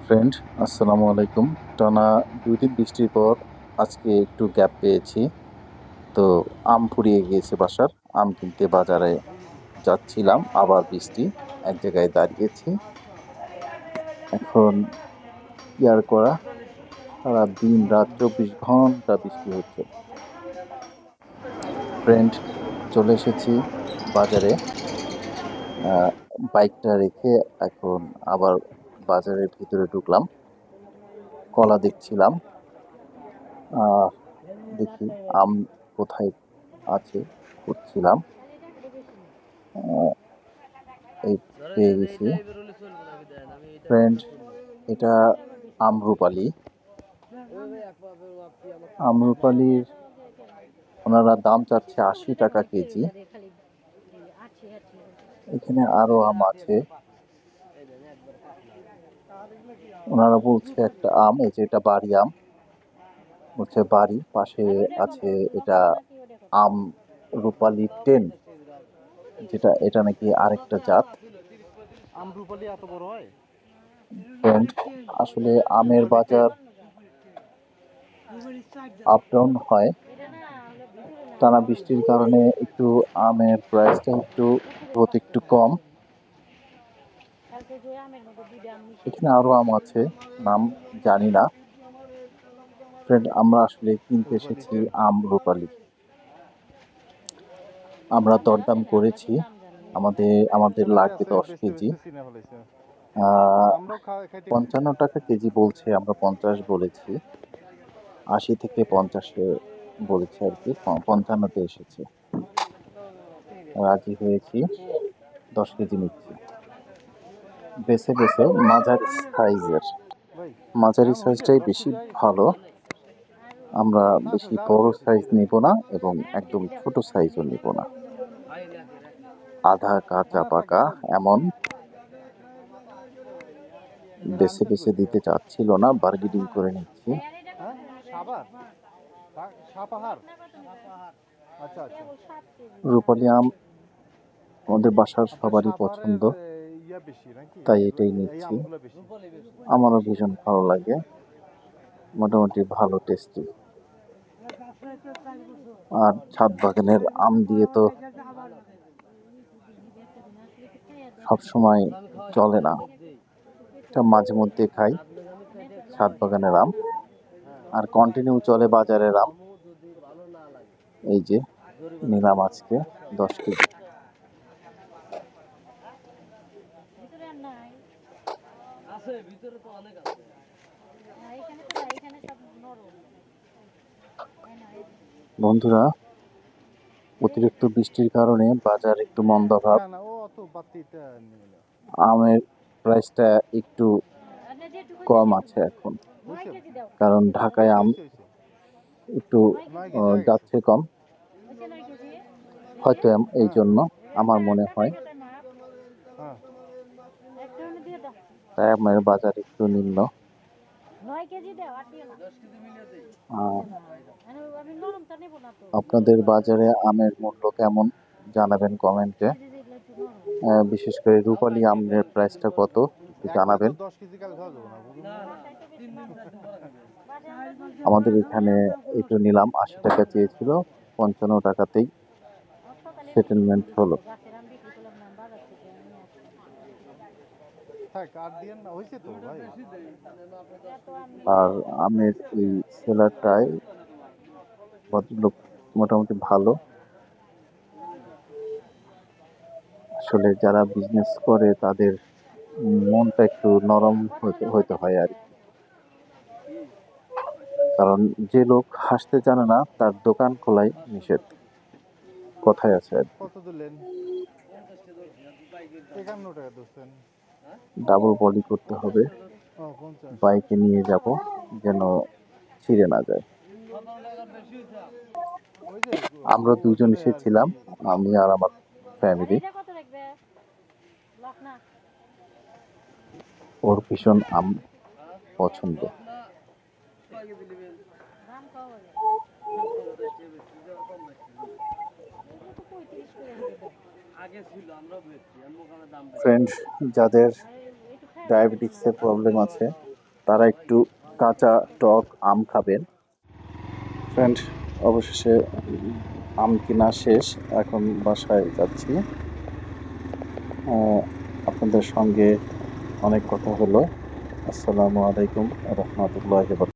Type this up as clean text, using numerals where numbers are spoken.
Friend, আসসালামু আলাইকুম। টানা 2 দিন বৃষ্টির পর আজকে একটু গ্যাপ পেয়েছি। তো আম ফুরিয়ে গিয়েছে বাসার। আম কিনতে বাজারে যাচ্ছিলাম, আবার বৃষ্টি। এক জায়গায় দাঁড়িয়েছি। এখন কি আর করা, সারা দিন রাত 24 ঘন্টা বৃষ্টি হচ্ছে। ফ্রেন্ড, চলে এসেছি বাজারে। আহ, বাইকটা রেখে এখন আবার বাজারের ভিতরে ঢুকলাম। কলা দেখছিলাম। আহ দেখি আম কোথায় আছে, খুঁজছিলাম। আহ, এই পেয়ে গেছি। ফ্রেন্ড, এটা আম্রপালি। আম্রপালির ওনারা দাম চাচ্ছে 80 টাকা কেজি। এখানে আরো আম আছে। ওনারা বলছে একটা আম, এই যে এটা বাড়ি আম, বলছে বাড়ি পাশে আছে এটা আম রূপালি 10, যেটা এটা নাকি আরেকটা জাত। আমরুপালি এত বড় হয়? ফ্রেন্ড, আসলে আমের বাজার আপ ডাউন হয়। টানা বৃষ্টির কারণে একটু আমের প্রাইসটা একটু কম। এখানে আরো আম আছে, নাম জানি না। ফ্রেন্ড, আমরা আসলে কিনতে এসেছি আম রূপালি। আমরা দরদাম করেছি, আমাদের লাগবে 10 কেজি। আহ আমরাও খাইতে গেছি। 55 টাকা কেজি বলছে, আমরা 50 বলেছি। 80 থেকে 50-এ বলেছি আর কি, 55-তে এসেছে। রাজি হয়েছি, 10 কেজি নিচ্ছি। বেছে বেছে মাঝারি সাইজের, ভাই মাঝারি এখন হইছে সাইজটাই 10 বেশি কেজি আইছে। ভালো। আমরা আচ্ছা বেশি যা বড় হইছে সাইজ হইছে। নিব না এবং একদম ছোট সাইজও নিব না। আধা কাঁচা হ্যাঁ থাক পাকা থাক। এমন এটা বেছে আনছেন বেছে কই থেকে? দিতে চাচ্ছিল না, বার্গেনিং করে নিচ্ছি। হ্যাঁ সাভার সাপাহার। আচ্ছা আচ্ছা। রূপালি আম আমাদের বাসার আপনার সবারই সাভারের পছন্দ, ইয়া বেশি নাকি? তাই এটাই এই নিচ্ছি। আমগুলো বেশি। আমারও ভীষণ ভালো লাগে, মোটামুটি ভালো টেস্টি। আর ছাদ বাগানের আম দিয়ে তো সব সময় চলে না, এটা মাঝে মধ্যে খাই। ছাদ বাগানের আম আর কন্টিনিউ চলে বাজারের আম। এই যে নিলাম আজকে 10 কেজি। বন্ধুরা, অতিরিক্ত বৃষ্টির কারণে বাজার একটু মন্দাভাব। না না ও অত বাতিটা নিয়ে না। আমের প্রাইসটা একটু কম আছে এখন, হইছে কারণ ঢাকায় হইছে আম হইছে হইছে। একটু 9 কেজি হয়ে গেছে। যাচ্ছে কম, হয়তো এই হ্যাঁ জন্য আমার মনে হয়। হ্যাঁ। তাই আমের বাজার একটু নিম্ন। আহ, আপনাদের বাজারে আমের মূল্য কেমন জানাবেন কমেন্টে। বিশেষ করে রূপালী আমের প্রাইসটা কত একটু একবারে তো জানাবেন। 10 কেজি কাল খাওয়া যাবে না বুঝুন না। আমাদের এখানে একটু নিলাম, 80 টাকা চেয়েছিল, 55 টাকাতেই সেটেলমেন্ট হলো। থাক আর দিয়েন না হইছে তো ভাই। আর আমের এই সেলারটায় ভদ্রলোক মোটামুটি ভালো। আসলে যারা বিজনেস করে তাদের মনটা একটু নরম হতে হতে হয় আর কি। কারণ যে লোক হাসতে জানে না তার দোকান খোলাই নিষেধ, কথায় আছে আর কি। কত দিলেন? 51 টাকা দিচ্ছেন। ডাবল বডি করতে হবে, ও 50। বাইকে নিয়ে যাব যেন ছিঁড়ে না যায়। ওই যে আমরা দুজন ওজনে আর কি। এসেছিলাম, আমি আর আমার ফ্যামিলি। ওর ভীষণ আম পছন্দ। ফ্রেন্ড, যাদের ডায়াবেটিক্সের প্রবলেম আছে তারা একটু কাঁচা টক আম খাবেন। ফ্রেন্ড, অবশেষে আম কিনা শেষ, এখন বাসায় যাচ্ছি। আপনাদের সঙ্গে অনেক কথা হলো। আসসালামু আলাইকুম রহমতুল্লাহ।